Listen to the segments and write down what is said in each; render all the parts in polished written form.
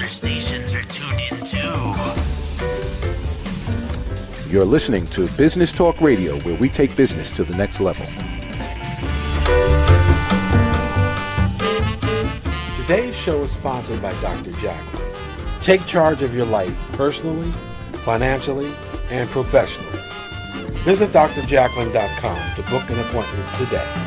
other stations are tuned in too. You're listening to Business Talk Radio, where we take business to the next level. Today's show is sponsored by Dr. Jacalyn. Take charge of your life personally, financially, and professionally. Visit drjacalyn.com to book an appointment today.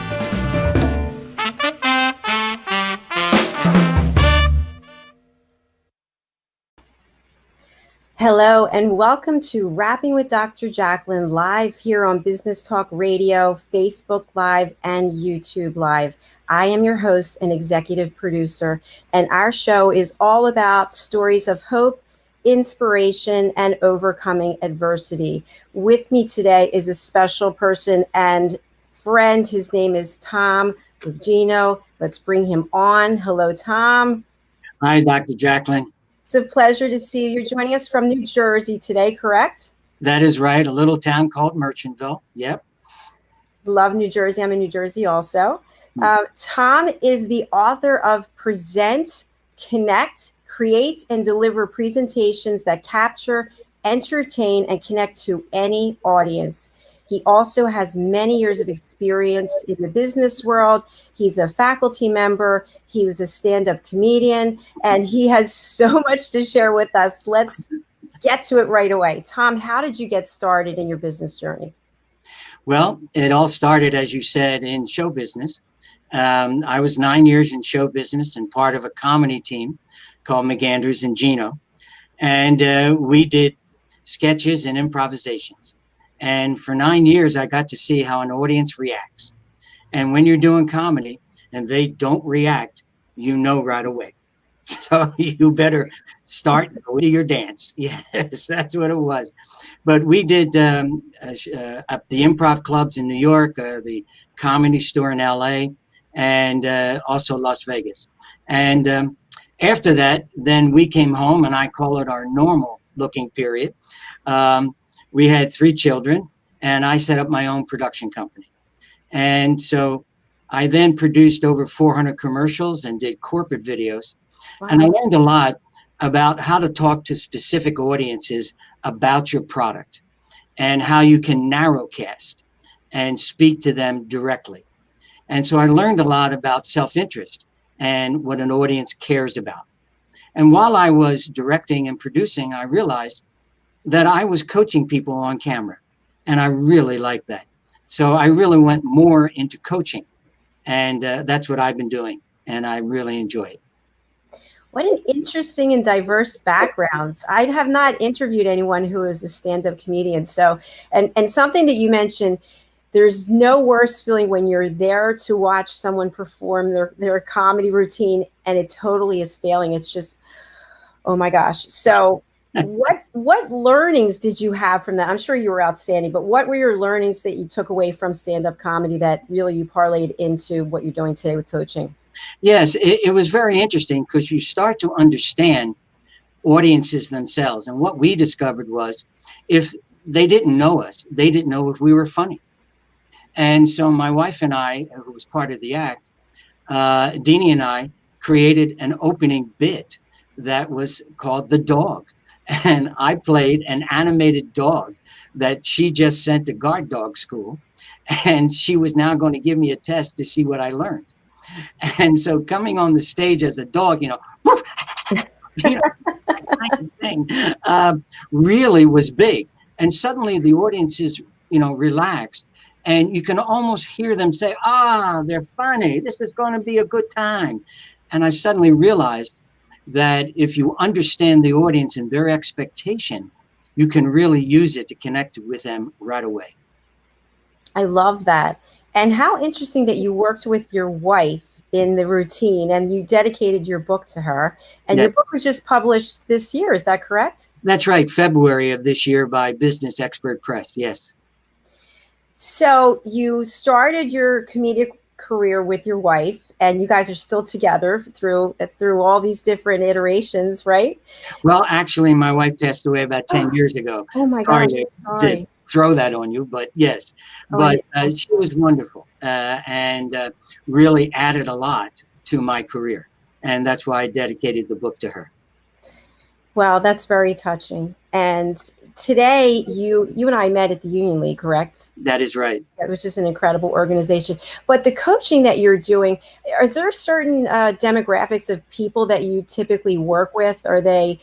Hello and welcome to Rapping with Dr. Jacalyn live here on Business Talk Radio, Facebook Live, and YouTube Live. I am your host and executive producer, and our show is all about stories of hope, inspiration, and overcoming adversity. With me today is a special person and friend. His name is Tom Guggino. Let's bring him on. Hello, Tom. Hi, Dr. Jacalyn. It's a pleasure to see you. You're joining us from New Jersey today, correct? That is right. A little town called Merchantville. Yep. Love New Jersey. I'm in New Jersey also. Tom is the author of Present, Connect, Create, and Deliver presentations that capture, entertain, and connect to any audience. He also has many years of experience in the business world. He's a faculty member. He was a stand-up comedian, and he has so much to share with us. Let's get to it right away. Tom, how did you get started in your business journey? Well, it all started, as you said, in show business. I was 9 years in show business and part of a comedy team called McAndrews and Gino. And we did sketches and improvisations. And for 9 years, I got to see how an audience reacts. And when you're doing comedy and they don't react, you know right away. So you better start with your dance. Yes, that's what it was. But we did up the improv clubs in New York, the Comedy Store in LA, and also Las Vegas. And after that, then we came home, and I call it our normal looking period. We had 3 children, and I set up my own production company. And so I then produced over 400 commercials and did corporate videos. Wow. And I learned a lot about how to talk to specific audiences about your product and how you can narrowcast and speak to them directly. And so I learned a lot about self-interest and what an audience cares about. And while I was directing and producing, I realized that I was coaching people on camera, and I really liked that. So I really went more into coaching, and that's what I've been doing, and I really enjoy it. What an interesting and diverse backgrounds. I have not interviewed anyone who is a stand-up comedian. So, and something that you mentioned, there's no worse feeling when you're there to watch someone perform their comedy routine and it totally is failing. It's just, oh my gosh. So what learnings did you have from that? I'm sure you were outstanding, but what were your learnings that you took away from stand-up comedy that really you parlayed into what you're doing today with coaching? Yes, it was very interesting because you start to understand audiences themselves. And what we discovered was if they didn't know us, they didn't know if we were funny. And so my wife and I, who was part of the act, Deanie and I created an opening bit that was called The Dog. And I played an animated dog that she just sent to guard dog school. And she was now going to give me a test to see what I learned. And so coming on the stage as a dog, you know, kind of thing, really was big. And suddenly the audiences, relaxed. And you can almost hear them say, they're funny. This is going to be a good time. And I suddenly realized that if you understand the audience and their expectation, you can really use it to connect with them right away. I love that. And how interesting that you worked with your wife in the routine and you dedicated your book to her. And your book was just published this year. Is that correct? That's right. February of this year by Business Expert Press. Yes. So you started your comedic career with your wife, and you guys are still together through all these different iterations, right? Well, actually, my wife passed away about 10 years ago. Oh my gosh, sorry. To throw that on you, but yes. But she was wonderful and really added a lot to my career. And that's why I dedicated the book to her. Wow, that's very touching. And today, you and I met at the Union League, correct? That is right. It was just an incredible organization. But the coaching that you're doing, are there certain demographics of people that you typically work with? Are they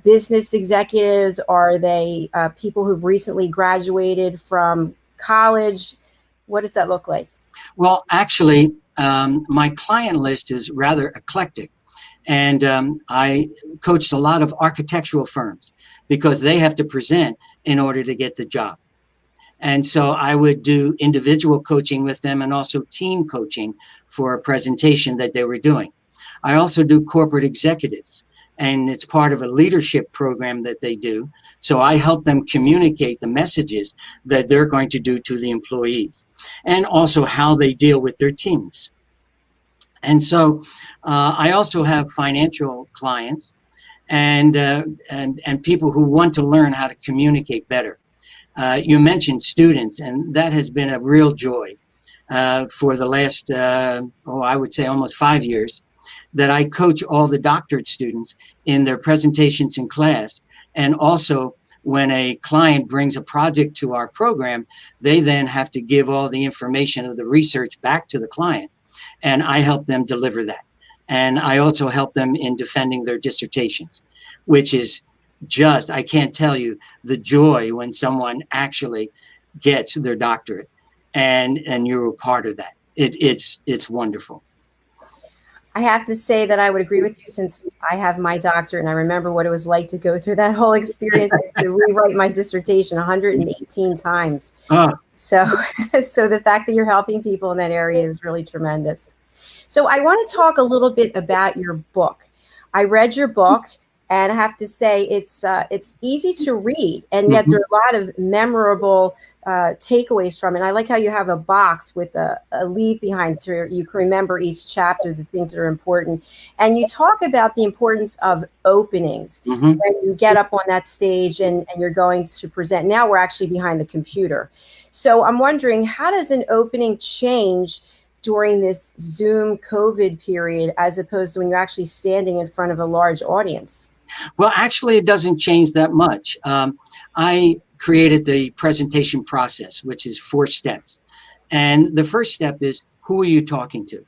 business executives? Are they people who've recently graduated from college? What does that look like? Well, actually, my client list is rather eclectic. And I coached a lot of architectural firms because they have to present in order to get the job. And so I would do individual coaching with them and also team coaching for a presentation that they were doing. I also do corporate executives, and it's part of a leadership program that they do. So I help them communicate the messages that they're going to do to the employees and also how they deal with their teams. And so I also have financial clients and people who want to learn how to communicate better. You mentioned students, and that has been a real joy for the last, I would say almost 5 years, that I coach all the doctorate students in their presentations in class. And also, when a client brings a project to our program, they then have to give all the information of the research back to the client. And I help them deliver that. And I also help them in defending their dissertations, which is just, I can't tell you the joy when someone actually gets their doctorate and you're a part of that. It's wonderful. I have to say that I would agree with you, since I have my doctorate and I remember what it was like to go through that whole experience and to rewrite my dissertation 118 times. So the fact that you're helping people in that area is really tremendous. So I want to talk a little bit about your book. I read your book, and I have to say it's easy to read, and yet there are a lot of memorable takeaways from it. And I like how you have a box with a leaf behind, so you can remember each chapter, the things that are important. And you talk about the importance of openings when you get up on that stage and you're going to present. Now we're actually behind the computer. So I'm wondering, how does an opening change during this Zoom COVID period as opposed to when you're actually standing in front of a large audience? Well, actually, it doesn't change that much. I created the presentation process, which is 4 steps. And the first step is, who are you talking to?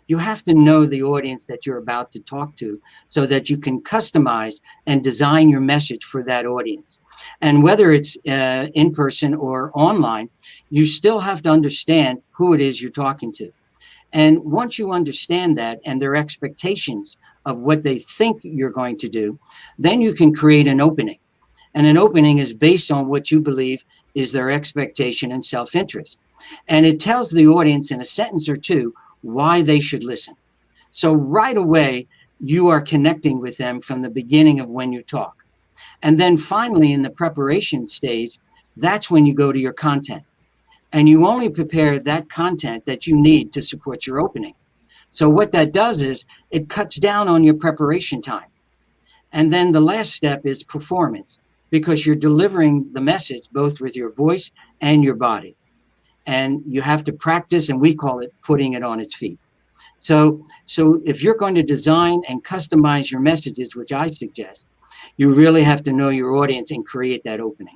You have to know the audience that you're about to talk to so that you can customize and design your message for that audience. And whether it's in person or online, you still have to understand who it is you're talking to. And once you understand that and their expectations of what they think you're going to do, then you can create an opening. And an opening is based on what you believe is their expectation and self-interest. And it tells the audience in a sentence or two why they should listen. So right away, you are connecting with them from the beginning of when you talk. And then finally, in the preparation stage, that's when you go to your content. And you only prepare that content that you need to support your opening. So what that does is it cuts down on your preparation time. And then the last step is performance, because you're delivering the message both with your voice and your body. And you have to practice, and we call it putting it on its feet. So if you're going to design and customize your messages, which I suggest, you really have to know your audience and create that opening.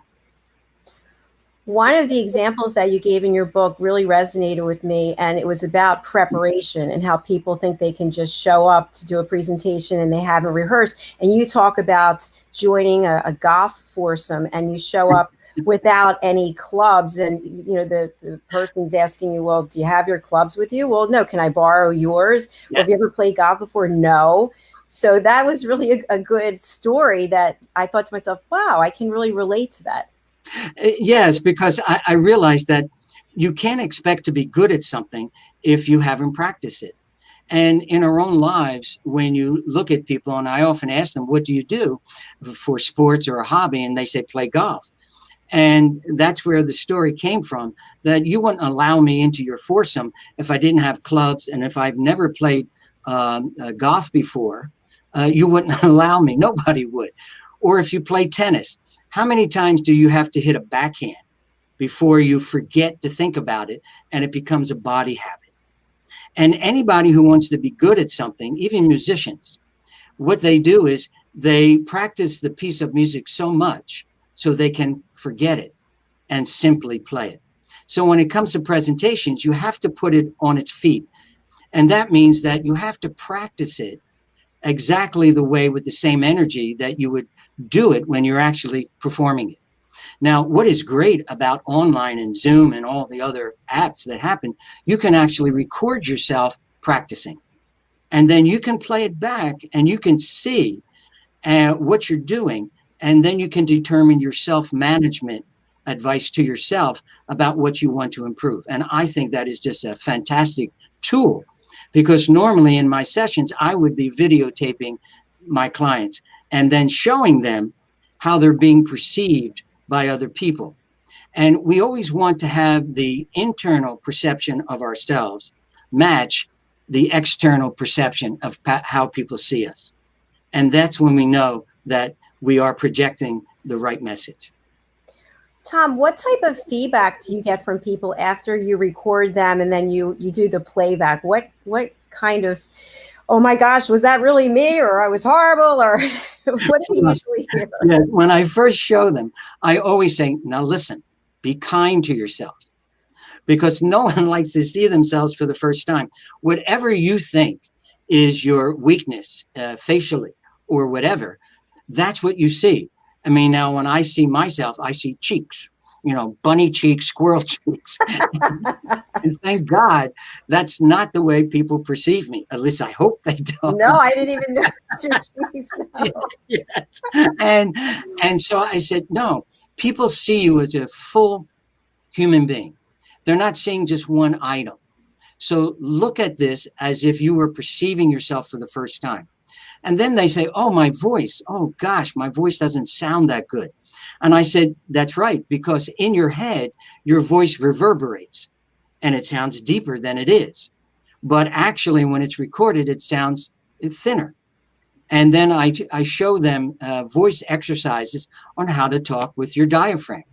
One of the examples that you gave in your book really resonated with me, and it was about preparation and how people think they can just show up to do a presentation and they haven't rehearsed. And you talk about joining a golf foursome, and you show up without any clubs, and you know the person's asking you, well, do you have your clubs with you? Well, no. Can I borrow yours? Yeah. Have you ever played golf before? No. So that was really a good story that I thought to myself, wow, I can really relate to that. Yes, because I realized that you can't expect to be good at something if you haven't practiced it. And in our own lives, when you look at people, and I often ask them, what do you do for sports or a hobby? And they say, play golf. And that's where the story came from, that you wouldn't allow me into your foursome if I didn't have clubs. And if I've never played golf before, you wouldn't allow me. Nobody would. Or if you play tennis, how many times do you have to hit a backhand before you forget to think about it and it becomes a body habit? And anybody who wants to be good at something, even musicians, what they do is they practice the piece of music so much so they can forget it and simply play it. So when it comes to presentations, you have to put it on its feet. And that means that you have to practice it exactly the way, with the same energy that you would do it when you're actually performing it. Now, what is great about online and Zoom and all the other apps that happen, you can actually record yourself practicing. And then you can play it back and you can see what you're doing. And then you can determine your self-management advice to yourself about what you want to improve. And I think that is just a fantastic tool, because normally in my sessions, I would be videotaping my clients and then showing them how they're being perceived by other people. And we always want to have the internal perception of ourselves match the external perception of how people see us. And that's when we know that we are projecting the right message. Tom, what type of feedback do you get from people after you record them and then you do the playback? What kind of, oh my gosh, was that really me, or I was horrible, or what do you usually hear? Yeah, when I first show them, I always say, now listen, be kind to yourself, because no one likes to see themselves for the first time. Whatever you think is your weakness, facially or whatever, that's what you see. I mean, now when I see myself, I see cheeks, bunny cheeks, squirrel cheeks. And thank God that's not the way people perceive me. At least I hope they don't. No, I didn't even know your cheeks. No. Yes. And so I said, no, people see you as a full human being. They're not seeing just one item. So look at this as if you were perceiving yourself for the first time. And then they say, oh, my voice. Oh, gosh, my voice doesn't sound that good. And I said, that's right, because in your head, your voice reverberates and it sounds deeper than it is. But actually, when it's recorded, it sounds thinner. And then I show them voice exercises on how to talk with your diaphragm.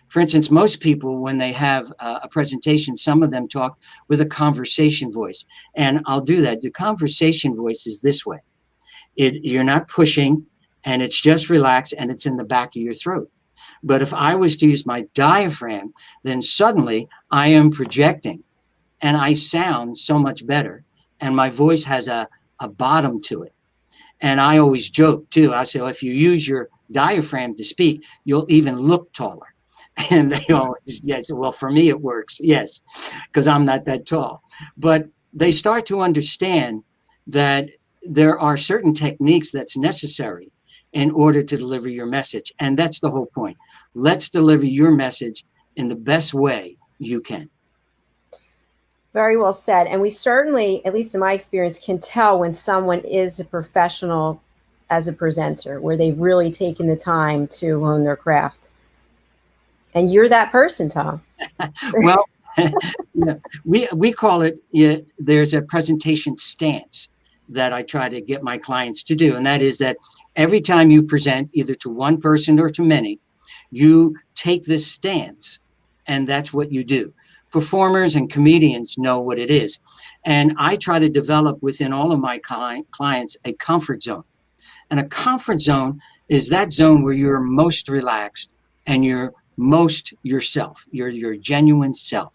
For instance, most people, when they have a presentation, some of them talk with a conversation voice. And I'll do that. The conversation voice is this way. You're not pushing, and it's just relaxed, and it's in the back of your throat. But if I was to use my diaphragm, then suddenly I am projecting, and I sound so much better, and my voice has a bottom to it. And I always joke, too. I say, well, if you use your diaphragm to speak, you'll even look taller. And they always, yes, well, for me, it works. Yes, because I'm not that tall. But they start to understand that there are certain techniques that's necessary in order to deliver your message. And that's the whole point. Let's deliver your message in the best way you can. Very well said. And we certainly, at least in my experience, can tell when someone is a professional as a presenter, where they've really taken the time to hone their craft. And you're that person, Tom. Well, we call it, there's a presentation stance that I try to get my clients to do. And that is that every time you present, either to one person or to many, you take this stance, and that's what you do. Performers and comedians know what it is. And I try to develop within all of my clients a comfort zone. And a comfort zone is that zone where you're most relaxed and you're most yourself, your genuine self.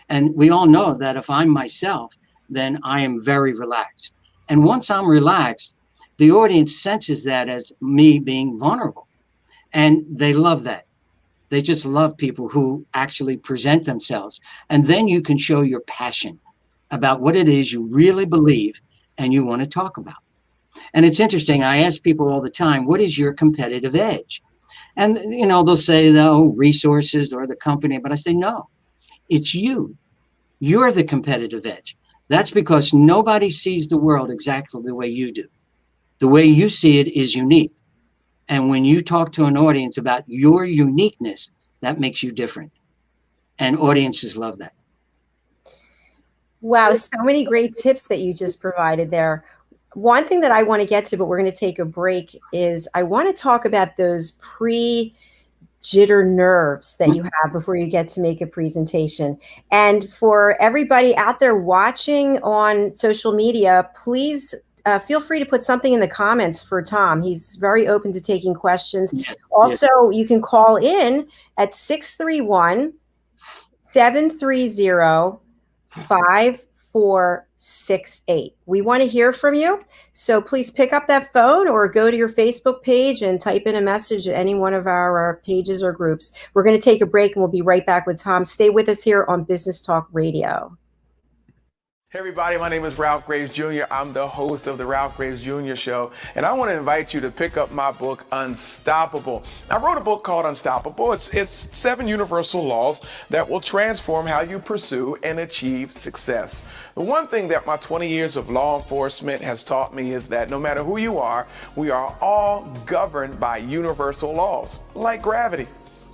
And we all know that if I'm myself, then I am very relaxed. And once I'm relaxed, the audience senses that as me being vulnerable. And they love that. They just love people who actually present themselves. And then you can show your passion about what it is you really believe and you want to talk about. And it's interesting. I ask people all the time, what is your competitive edge? And, they'll say, resources or the company. But I say, no, it's you. You're the competitive edge. That's because nobody sees the world exactly the way you do. The way you see it is unique. And when you talk to an audience about your uniqueness, that makes you different. And audiences love that. Wow, so many great tips that you just provided there. One thing that I want to get to, but we're going to take a break, is I want to talk about those pre-jitter nerves that you have before you get to make a presentation. And for everybody out there watching on social media, please feel free to put something in the comments for Tom. He's very open to taking questions. Also, you can call in at 631-730-5468. We want to hear from you. So please pick up that phone or go to your Facebook page and type in a message at any one of our pages or groups. We're going to take a break and we'll be right back with Tom. Stay with us here on Business Talk Radio. Hey everybody, my name is Ralph Graves Jr. I'm the host of the Ralph Graves Jr. Show, and I want to invite you to pick up my book, Unstoppable. I wrote a book called Unstoppable. It's 7 universal laws that will transform how you pursue and achieve success. The one thing that my 20 years of law enforcement has taught me is that no matter who you are, we are all governed by universal laws, like gravity.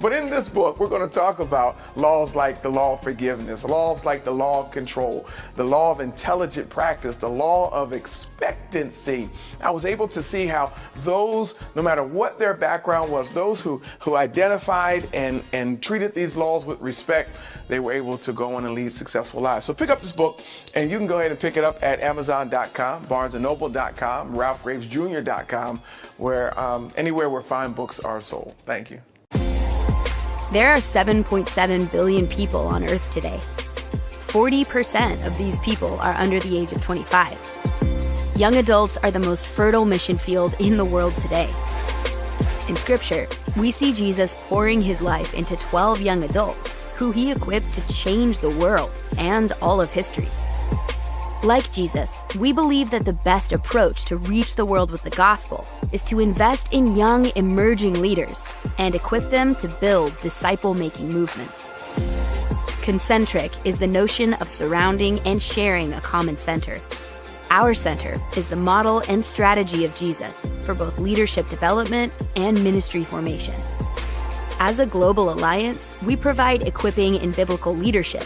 But in this book, we're going to talk about laws like the law of forgiveness, laws like the law of control, the law of intelligent practice, the law of expectancy. I was able to see how those, no matter what their background was, those who identified and treated these laws with respect, they were able to go on and lead successful lives. So pick up this book, and you can go ahead and pick it up at Amazon.com, BarnesandNoble.com, RalphGravesJr.com, where anywhere where fine books are sold. Thank you. There are 7.7 billion people on Earth today. 40% of these people are under the age of 25. Young adults are the most fertile mission field in the world today. In Scripture, we see Jesus pouring his life into 12 young adults who he equipped to change the world and all of history. Like Jesus, we believe that the best approach to reach the world with the gospel is to invest in young, emerging leaders and equip them to build disciple-making movements. Concentric is the notion of surrounding and sharing a common center. Our center is the model and strategy of Jesus for both leadership development and ministry formation. As a global alliance, we provide equipping in biblical leadership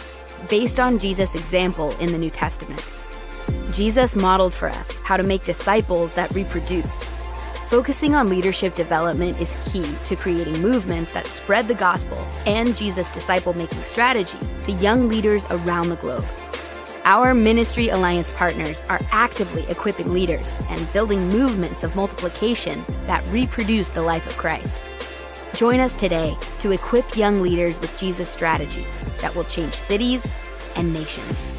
based on Jesus' example in the New Testament. Jesus modeled for us how to make disciples that reproduce. Focusing on leadership development is key to creating movements that spread the gospel and Jesus' disciple-making strategy to young leaders around the globe. Our Ministry Alliance partners are actively equipping leaders and building movements of multiplication that reproduce the life of Christ. Join us today to equip young leaders with Jesus' strategy that will change cities and nations.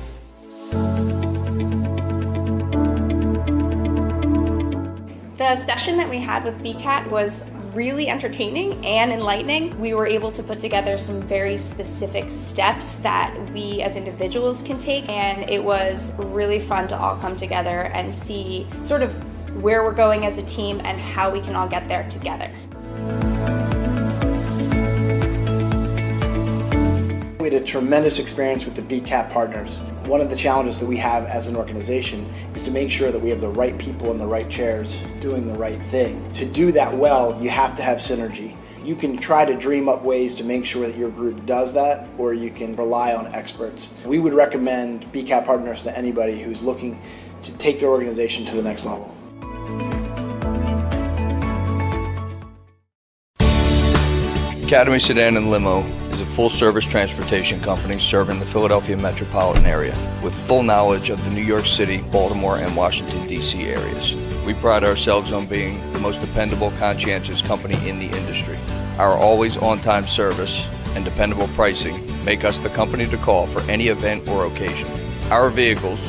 The session that we had with BCAT was really entertaining and enlightening. We were able to put together some very specific steps that we as individuals can take, and it was really fun to all come together and see sort of where we're going as a team and how we can all get there together. We had a tremendous experience with the BCAT partners. One of the challenges that we have as an organization is to make sure that we have the right people in the right chairs doing the right thing. To do that well, you have to have synergy. You can try to dream up ways to make sure that your group does that, or you can rely on experts. We would recommend BCAT partners to anybody who's looking to take their organization to the next level. Academy Sedan and Limo is a full-service transportation company serving the Philadelphia metropolitan area with full knowledge of the New York City, Baltimore, and Washington, D.C. areas. We pride ourselves on being the most dependable, conscientious company in the industry. Our always on-time service and dependable pricing make us the company to call for any event or occasion. Our vehicles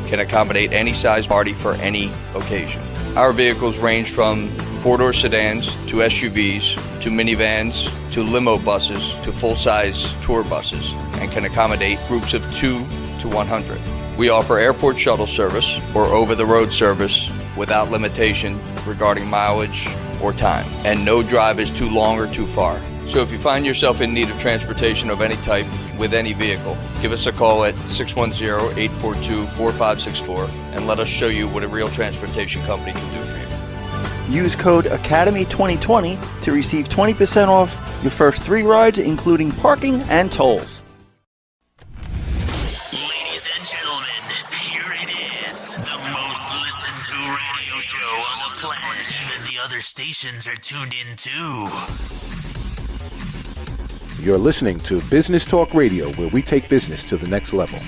can accommodate any size party for any occasion. Our vehicles range from four-door sedans to SUVs to minivans to limo buses to full-size tour buses and can accommodate groups of 2 to 100. We offer airport shuttle service or over-the-road service without limitation regarding mileage or time, and no drive is too long or too far. So if you find yourself in need of transportation of any type with any vehicle, give us a call at 610-842-4564 and let us show you what a real transportation company can do for you. Use code ACADEMY2020 to receive 20% off your first 3 rides, including parking and tolls. Ladies and gentlemen, here it is, the most listened to radio show on the planet. Even the other stations are tuned in too. You're listening to Business Talk Radio, where we take business to the next level.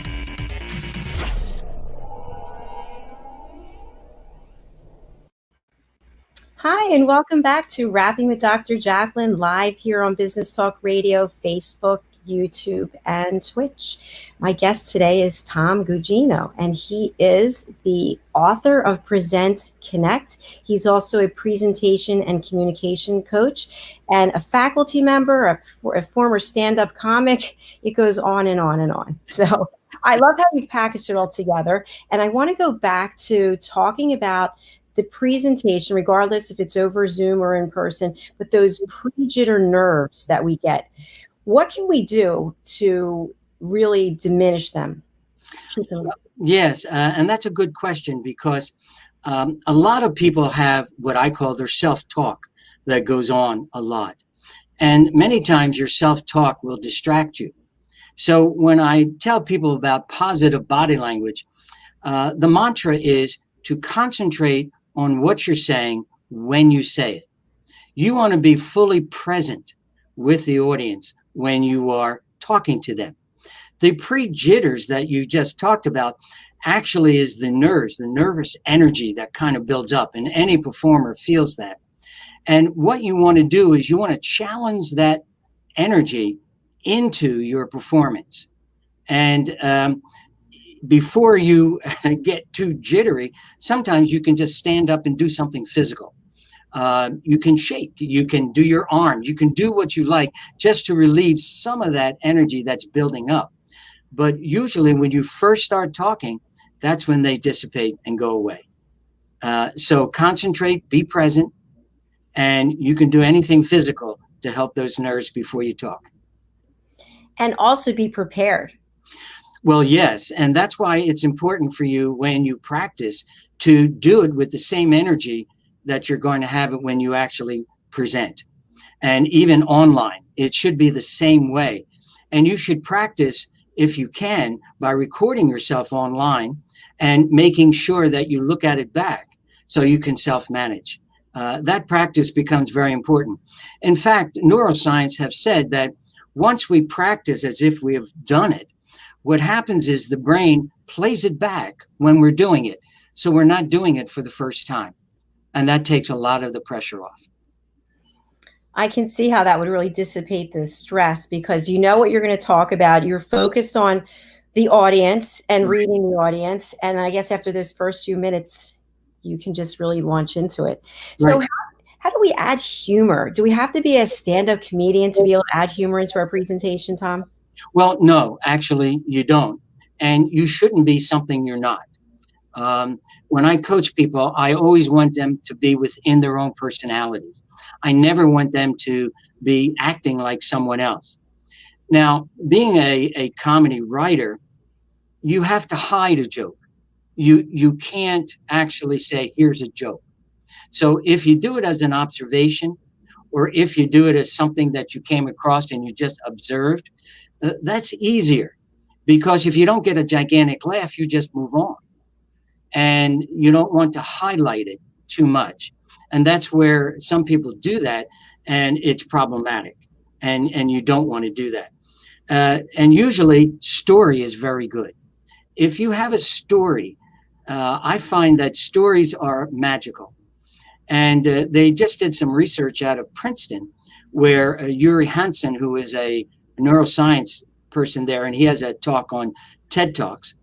and welcome back to Rapping with Dr. Jacalyn, live here on Business Talk Radio, Facebook, YouTube, and Twitch. My guest today is Tom Guggino, and he is the author of Present Connect. He's also a presentation and communication coach and a faculty member, a former stand-up comic. It goes on and on and on. So I love how you've packaged it all together. And I want to go back to talking about the presentation, regardless if it's over Zoom or in person, but those pre-jitter nerves that we get. What can we do to really diminish them? Yes, and that's a good question, because a lot of people have what I call their self-talk that goes on a lot. And many times your self-talk will distract you. So when I tell people about positive body language, the mantra is to concentrate on what you're saying when you say it. You want to be fully present with the audience when you are talking to them. The pre-jitters that you just talked about actually is the nerves, the nervous energy that kind of builds up, and any performer feels that. And what you want to do is you want to challenge that energy into your performance. And before you get too jittery, sometimes you can just stand up and do something physical. You can shake, you can do your arms, you can do what you like just to relieve some of that energy that's building up. But usually when you first start talking, that's when they dissipate and go away. So concentrate, be present, and you can do anything physical to help those nerves before you talk. And also be prepared. Well, yes, and that's why it's important for you when you practice to do it with the same energy that you're going to have it when you actually present. And even online, it should be the same way. And you should practice, if you can, by recording yourself online and making sure that you look at it back so you can self-manage. That practice becomes very important. In fact, neuroscience have said that once we practice as if we have done it, what happens is the brain plays it back when we're doing it. So we're not doing it for the first time. And that takes a lot of the pressure off. I can see how that would really dissipate the stress, because you know what you're going to talk about. You're focused on the audience and reading the audience. And I guess after those first few minutes, you can just really launch into it. So Right. how do we add humor? Do we have to be a stand-up comedian to be able to add humor into our presentation, Tom? Well, no, actually, you don't. And you shouldn't be something you're not. When I coach people, I always want them to be within their own personalities. I never want them to be acting like someone else. Now, being a comedy writer, you have to hide a joke. You can't actually say, here's a joke. So if you do it as an observation, or if you do it as something that you came across and you just observed, that's easier, because if you don't get a gigantic laugh, you just move on. And you don't want to highlight it too much. And that's where some people do that, and it's problematic. And you don't want to do that. And usually story is very good. If you have a story, I find that stories are magical. And they just did some research out of Princeton where Yuri Hansen, who is a neuroscience person there, and he has a talk on TED Talks,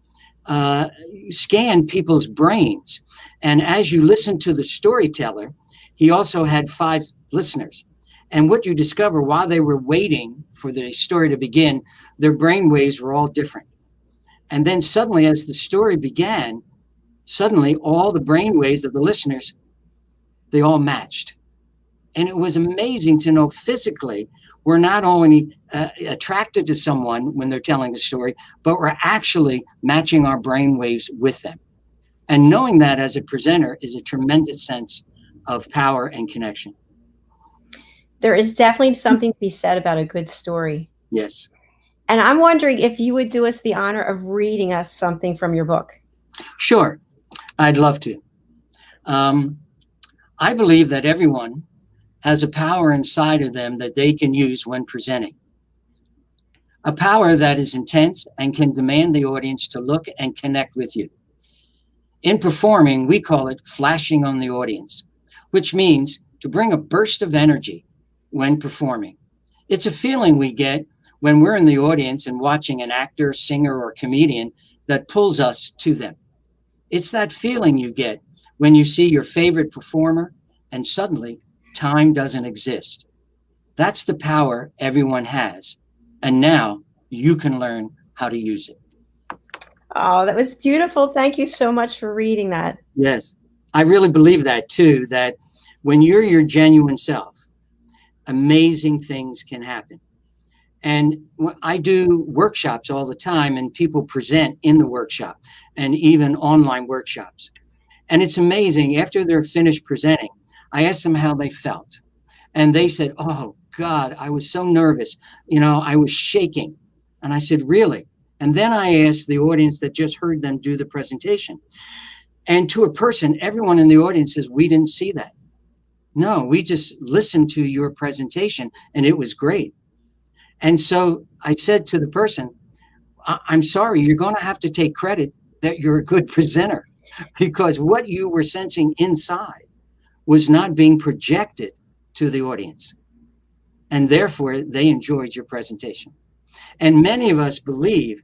scanned people's brains. And as you listen to the storyteller, he also had 5 listeners. And what you discover while they were waiting for the story to begin, their brain waves were all different. And then suddenly, as the story began, suddenly all the brain waves of the listeners, they all matched. And it was amazing to know physically we're not only attracted to someone when they're telling a story, but we're actually matching our brain waves with them. And knowing that as a presenter is a tremendous sense of power and connection. There is definitely something to be said about a good story. Yes. And I'm wondering if you would do us the honor of reading us something from your book. Sure. I'd love to. I believe that everyone has a power inside of them that they can use when presenting. A power that is intense and can demand the audience to look and connect with you. In performing, we call it flashing on the audience, which means to bring a burst of energy when performing. It's a feeling we get when we're in the audience and watching an actor, singer, or comedian that pulls us to them. It's that feeling you get when you see your favorite performer and suddenly time doesn't exist. That's the power everyone has. And now you can learn how to use it. Oh, that was beautiful. Thank you so much for reading that. Yes, I really believe that too, that when you're your genuine self, amazing things can happen. And I do workshops all the time, and people present in the workshop and even online workshops. And it's amazing. After they're finished presenting, I asked them how they felt. And they said, oh, God, I was so nervous. I was shaking. And I said, really? And then I asked the audience that just heard them do the presentation. And to a person, everyone in the audience says, we didn't see that. No, we just listened to your presentation and it was great. And so I said to the person, I'm sorry, you're going to have to take credit that you're a good presenter, because what you were sensing inside was not being projected to the audience. And therefore, they enjoyed your presentation. And many of us believe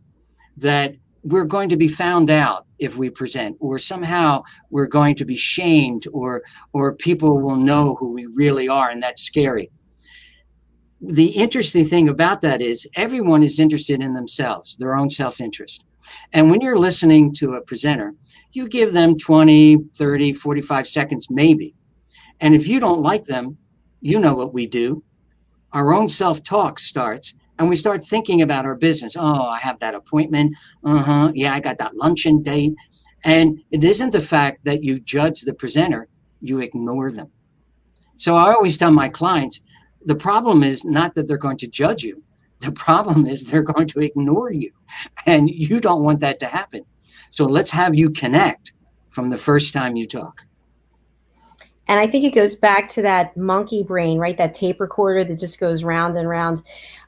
that we're going to be found out if we present, or somehow we're going to be shamed, or people will know who we really are, and that's scary. The interesting thing about that is everyone is interested in themselves, their own self-interest. And when you're listening to a presenter, you give them 20, 30, 45 seconds maybe. And if you don't like them, you know what we do. Our own self-talk starts, and we start thinking about our business. Oh, I have that appointment. Yeah, I got that luncheon date. And it isn't the fact that you judge the presenter, you ignore them. So I always tell my clients, the problem is not that they're going to judge you. The problem is they're going to ignore you. And you don't want that to happen. So let's have you connect from the first time you talk. And I think it goes back to that monkey brain, right? That tape recorder that just goes round and round.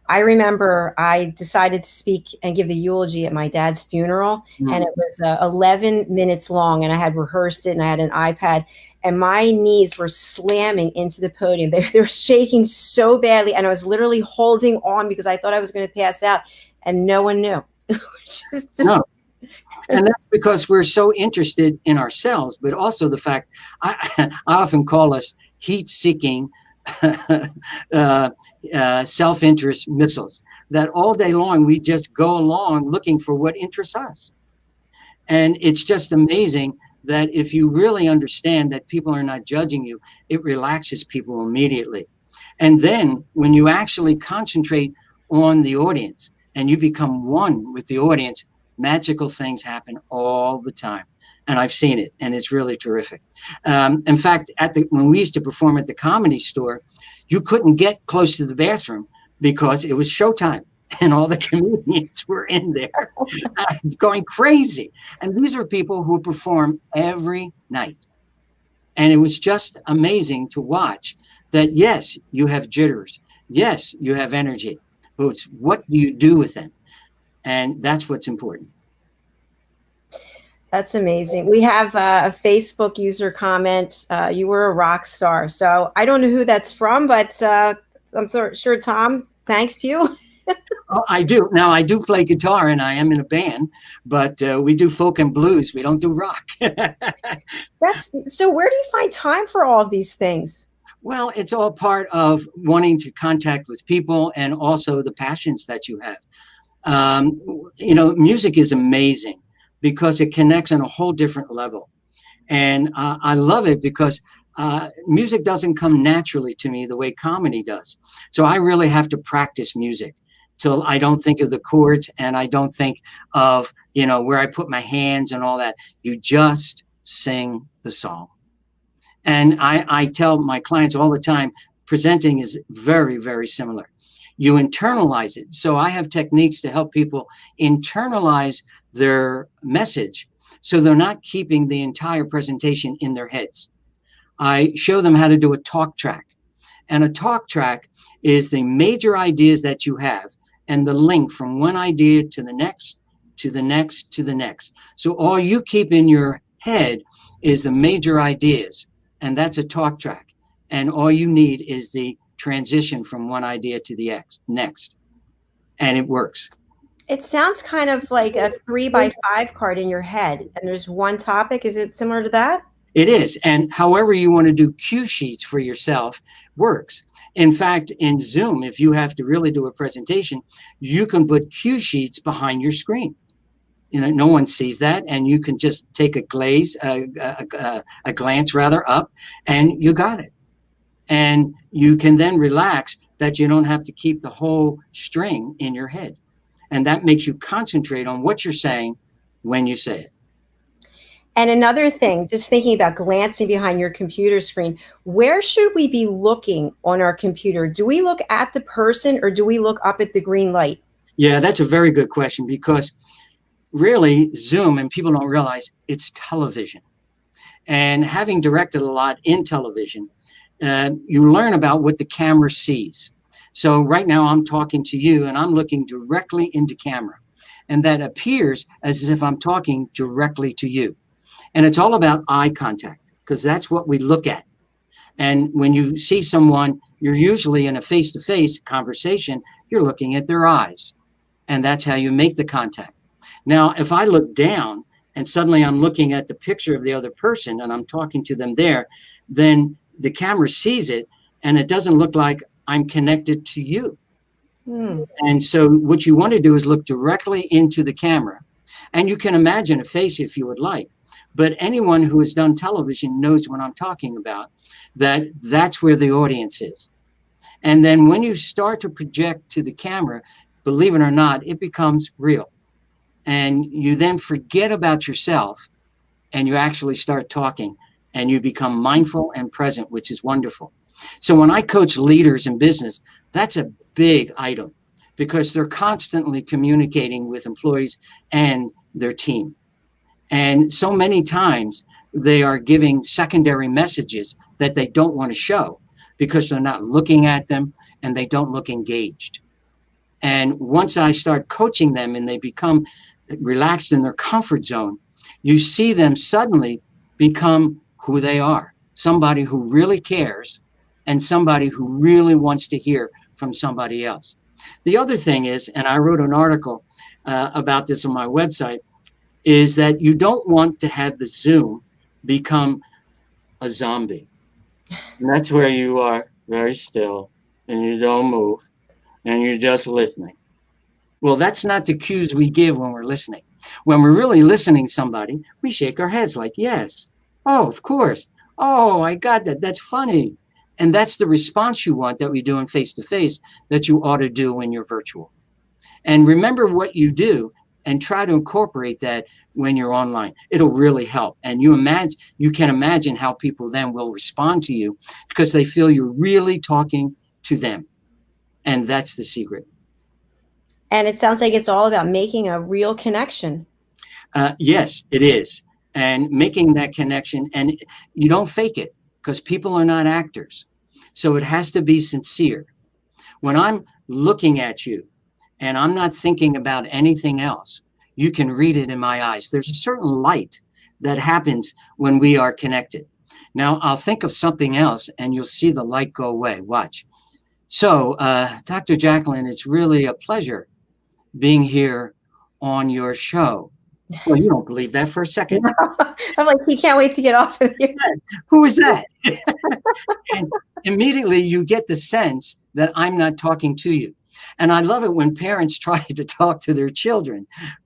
I remember I decided to speak and give the eulogy at my dad's funeral, and it was 11 minutes long, and I had rehearsed it, and I had an iPad, and my knees were slamming into the podium. They were shaking so badly, and I was literally holding on because I thought I was going to pass out, and no one knew. Which is just... No. And that's because we're so interested in ourselves, but also the fact, I often call us heat-seeking self-interest missiles, that all day long we just go along looking for what interests us. And it's just amazing that if you really understand that people are not judging you, it relaxes people immediately. And then when you actually concentrate on the audience and you become one with the audience, magical things happen all the time. And I've seen it, and it's really terrific. In fact, when we used to perform at the Comedy Store, you couldn't get close to the bathroom because it was showtime, and all the comedians were in there going crazy. And these are people who perform every night. And it was just amazing to watch that, yes, you have jitters. Yes, you have energy, but it's what do you do with them? And that's what's important. That's amazing. We have a Facebook user comment. You were a rock star. So I don't know who that's from, but I'm sure Tom thanks you. Oh, I do. Now, I do play guitar and I am in a band, but we do folk and blues. We don't do rock. So where do you find time for all of these things? Well, it's all part of wanting to contact with people and also the passions that you have. Music is amazing because it connects on a whole different level. And I love it because music doesn't come naturally to me the way comedy does. So I really have to practice music till I don't think of the chords and I don't think of, where I put my hands and all that. You just sing the song. And I tell my clients all the time, presenting is very, very similar. You internalize it. So I have techniques to help people internalize their message so they're not keeping the entire presentation in their heads. I show them how to do a talk track. And a talk track is the major ideas that you have and the link from one idea to the next, to the next, to the next. So all you keep in your head is the major ideas, and that's a talk track. And all you need is the transition from one idea to the next. And it works. It sounds kind of like a 3x5 card in your head, and there's one topic. Is it similar to that? It is. And however you want to do cue sheets for yourself works. In fact, in Zoom, if you have to really do a presentation, you can put cue sheets behind your screen. No one sees that, and you can just take a glance up, and you got it. And you can then relax that you don't have to keep the whole string in your head. And that makes you concentrate on what you're saying when you say it. And another thing, just thinking about glancing behind your computer screen, where should we be looking on our computer? Do we look at the person or do we look up at the green light? Yeah, that's a very good question, because really Zoom, and people don't realize, it's television. And having directed a lot in television, you learn about what the camera sees. So right now I'm talking to you and I'm looking directly into camera, and that appears as if I'm talking directly to you. And it's all about eye contact, because that's what we look at. And when you see someone, you're usually in a face-to-face conversation, you're looking at their eyes, and that's how you make the contact. Now, if I look down and suddenly I'm looking at the picture of the other person and I'm talking to them there, then the camera sees it and it doesn't look like I'm connected to you. And so what you want to do is look directly into the camera. And you can imagine a face if you would like. But anyone who has done television knows what I'm talking about, that that's where the audience is. And then when you start to project to the camera, believe it or not, it becomes real. And you then forget about yourself and you actually start talking and you become mindful and present, which is wonderful. So when I coach leaders in business, that's a big item, because they're constantly communicating with employees and their team. And so many times they are giving secondary messages that they don't want to show because they're not looking at them and they don't look engaged. And once I start coaching them and they become relaxed in their comfort zone, you see them suddenly become who they are, somebody who really cares and somebody who really wants to hear from somebody else. The other thing is, and I wrote an article about this on my website, is that you don't want to have the Zoom become a zombie. And that's where you are very still and you don't move and you're just listening. Well, that's not the cues we give when we're listening. When we're really listening to somebody, we shake our heads like, yes, oh, of course. Oh, I got that. That's funny. And that's the response you want that we do in face-to-face that you ought to do when you're virtual. And remember what you do and try to incorporate that when you're online. It'll really help. And you can imagine how people then will respond to you because they feel you're really talking to them. And that's the secret. And it sounds like it's all about making a real connection. Yes, it is. And making that connection, and you don't fake it because people are not actors. So it has to be sincere. When I'm looking at you and I'm not thinking about anything else, you can read it in my eyes. There's a certain light that happens when we are connected. Now, I'll think of something else and you'll see the light go away. Watch. So, Dr. Jacalyn, it's really a pleasure being here on your show. Well, you don't believe that for a second. I'm like, he can't wait to get off of here. Who is that? And immediately you get the sense that I'm not talking to you. And I love it when parents try to talk to their children.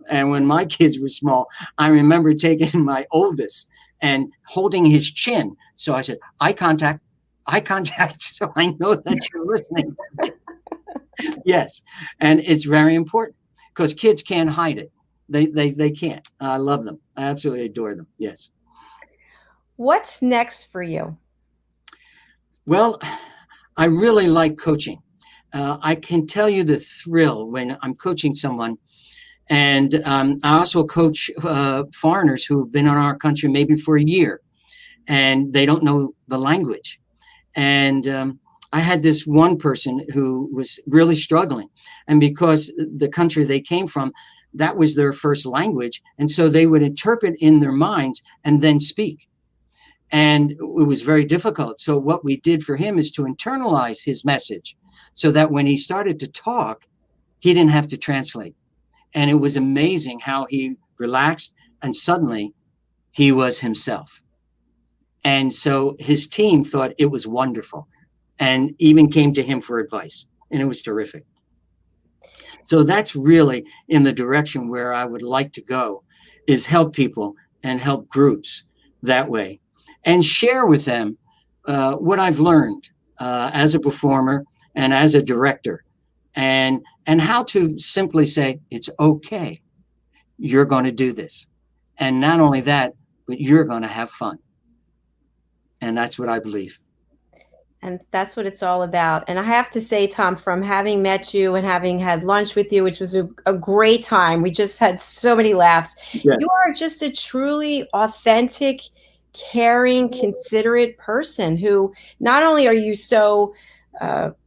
And when my kids were small, I remember taking my oldest and holding his chin. So I said, eye contact, so I know that you're listening to me. Yes. And it's very important because kids can't hide it. They can't. I love them. I absolutely adore them. Yes. What's next for you? Well, I really like coaching. I can tell you the thrill when I'm coaching someone. And I also coach foreigners who've been in our country maybe for a year and they don't know the language. And I had this one person who was really struggling. And because the country they came from, that was their first language. And so they would interpret in their minds and then speak. And it was very difficult. So what we did for him is to internalize his message so that when he started to talk, he didn't have to translate. And it was amazing how he relaxed and suddenly he was himself. And so his team thought it was wonderful and even came to him for advice. And it was terrific. So that's really in the direction where I would like to go, is help people and help groups that way and share with them what I've learned as a performer and as a director, and how to simply say, it's okay. You're going to do this. And not only that, but you're going to have fun. And that's what I believe. And that's what it's all about. And I have to say, Tom, from having met you and having had lunch with you, which was a great time, we just had so many laughs. Yeah. You are just a truly authentic, caring, considerate person who not only are you so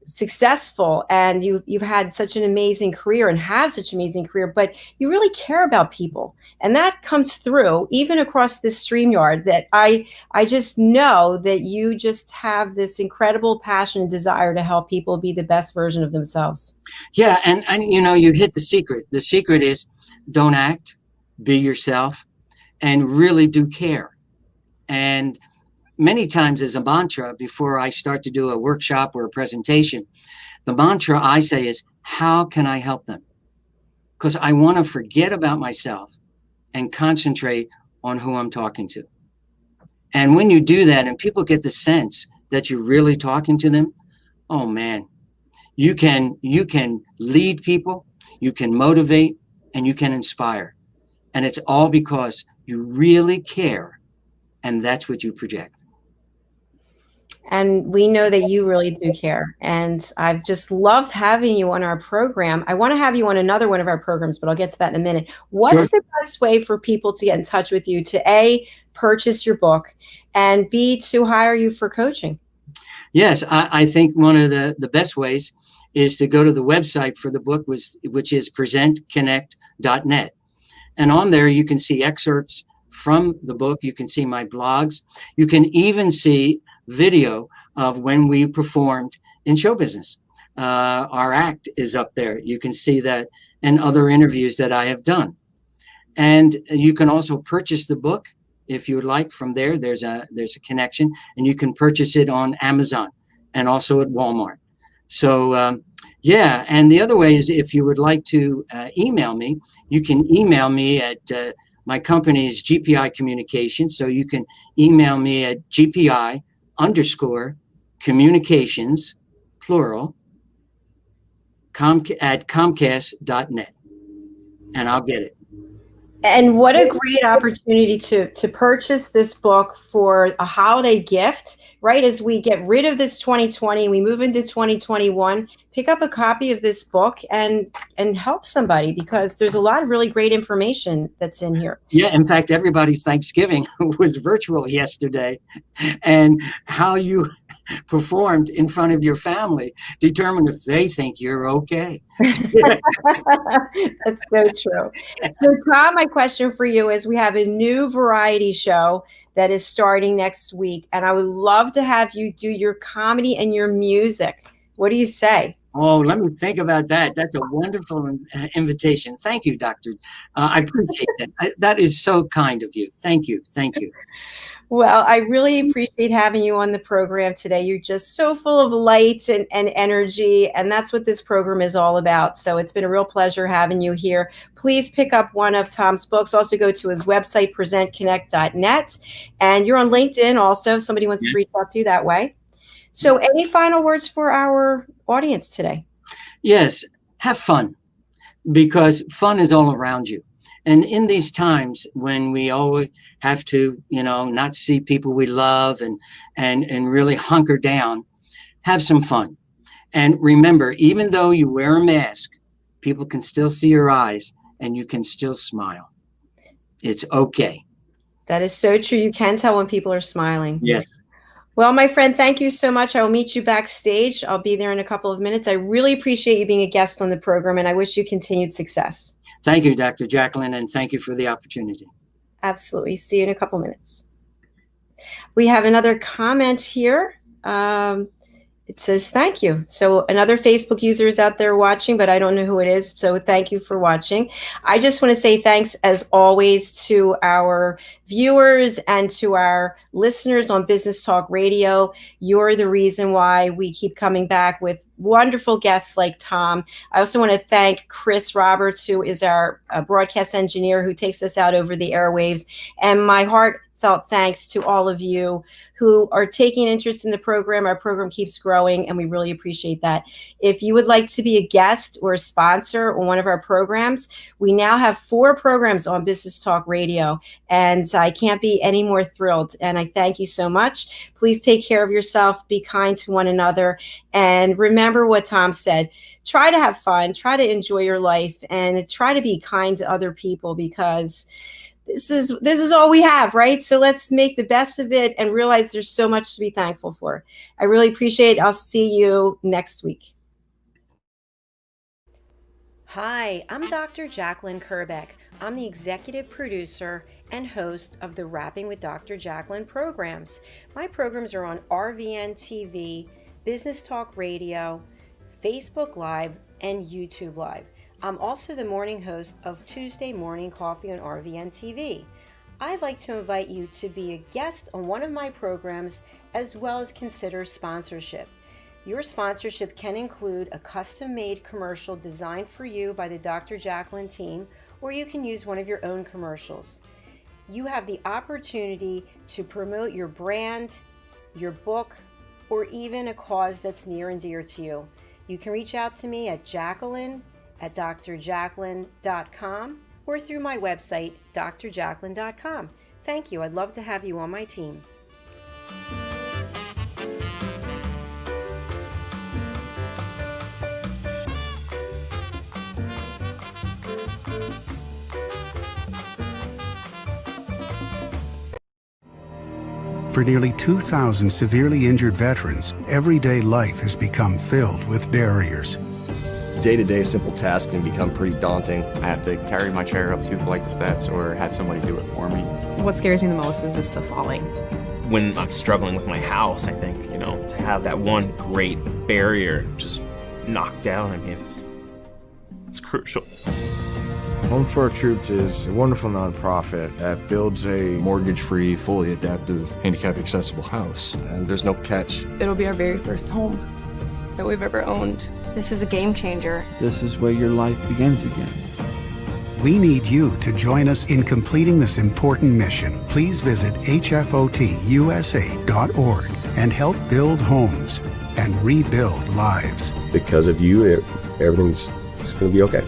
successful and you've had such an amazing career and have such an amazing career, but you really care about people. And that comes through even across this StreamYard, that I just know that you just have this incredible passion and desire to help people be the best version of themselves. Yeah. And you know, you hit the secret. The secret is don't act, be yourself, and really do care. And many times as a mantra, before I start to do a workshop or a presentation, the mantra I say is, how can I help them? Because I want to forget about myself and concentrate on who I'm talking to. And when you do that and people get the sense that you're really talking to them, oh man, you can lead people, you can motivate, and you can inspire. And it's all because you really care, and that's what you project. And we know that you really do care. And I've just loved having you on our program. I want to have you on another one of our programs, but I'll get to that in a minute. What's the best way for people to get in touch with you to A, purchase your book, and B, to hire you for coaching? Yes, I think one of the best ways is to go to the website for the book, which is presentconnect.net. And on there, you can see excerpts from the book. You can see my blogs. You can even see video of when we performed in show business. Our act is up there. You can see that, and other interviews that I have done. And you can also purchase the book if you would like from there. There's a connection, and you can purchase it on Amazon and also at Walmart. So yeah, and the other way is if you would like to email me, you can email me at my company is GPI Communications. So you can email me at GPI_communications, plural, at Comcast.net, and I'll get it. And what a great opportunity to purchase this book for a holiday gift, right? As we get rid of this 2020, we move into 2021, pick up a copy of this book and help somebody, because there's a lot of really great information that's in here. Yeah, in fact, everybody's Thanksgiving was virtual yesterday, and how you performed in front of your family determine if they think you're okay. That's so true. So Tom, my question for you is, we have a new variety show that is starting next week, and I would love to have you do your comedy and your music. What do you say? Oh, let me think about that. That's a wonderful invitation. Thank you, Doctor. I appreciate that. That is so kind of you. Thank you. Thank you. Well, I really appreciate having you on the program today. You're just so full of light and energy, and that's what this program is all about. So it's been a real pleasure having you here. Please pick up one of Tom's books. Also go to his website, presentconnect.net. And you're on LinkedIn also, if somebody wants to reach out to you that way. So any final words for our audience today? Yes, have fun, because fun is all around you. And in these times when we always have to, not see people we love and really hunker down, have some fun. And remember, even though you wear a mask, people can still see your eyes and you can still smile. It's okay. That is so true. You can tell when people are smiling. Yes. Well, my friend, thank you so much. I will meet you backstage. I'll be there in a couple of minutes. I really appreciate you being a guest on the program, and I wish you continued success. Thank you, Dr. Jacalyn, and thank you for the opportunity. Absolutely. See you in a couple minutes. We have another comment here. It says, thank you. So another Facebook user is out there watching, but I don't know who it is. So thank you for watching. I just want to say thanks, as always, to our viewers and to our listeners on Business Talk Radio. You're the reason why we keep coming back with wonderful guests like Tom. I also want to thank Chris Roberts, who is our broadcast engineer who takes us out over the airwaves. And my heartfelt thanks to all of you who are taking interest in the program. Our program keeps growing, and we really appreciate that. If you would like to be a guest or a sponsor on one of our programs, we now have 4 programs on Business Talk Radio, and I can't be any more thrilled. And I thank you so much. Please take care of yourself, be kind to one another, and remember what Tom said. Try to have fun, try to enjoy your life, and try to be kind to other people, because this is all we have, right? So let's make the best of it and realize there's so much to be thankful for. I really appreciate it. I'll see you next week. Hi, I'm Dr. Jacalyn Kerbeck. I'm the executive producer and host of the Rapping with Dr. Jacalyn programs. My programs are on RVN TV, Business Talk Radio, Facebook Live, and YouTube Live. I'm also the morning host of Tuesday Morning Coffee on RVN TV. I'd like to invite you to be a guest on one of my programs, as well as consider sponsorship. Your sponsorship can include a custom-made commercial designed for you by the Dr. Jacalyn team, or you can use one of your own commercials. You have the opportunity to promote your brand, your book, or even a cause that's near and dear to you. You can reach out to me at Jacalyn@drjacalyn.com or through my website, drjacalyn.com. Thank you. I'd love to have you on my team. For nearly 2,000 severely injured veterans, everyday life has become filled with barriers. Day-to-day simple tasks can become pretty daunting. I have to carry my chair up 2 flights of steps or have somebody do it for me. What scares me the most is just the falling. When I'm struggling with my house, I think, to have that one great barrier just knocked down, it's crucial. Home for Our Troops is a wonderful nonprofit that builds a mortgage-free, fully adaptive, handicap-accessible house. And there's no catch. It'll be our very first home that we've ever owned. This is a game changer. This is where your life begins again. We need you to join us in completing this important mission. Please visit hfotusa.org and help build homes and rebuild lives. Because of you, everything's going to be okay.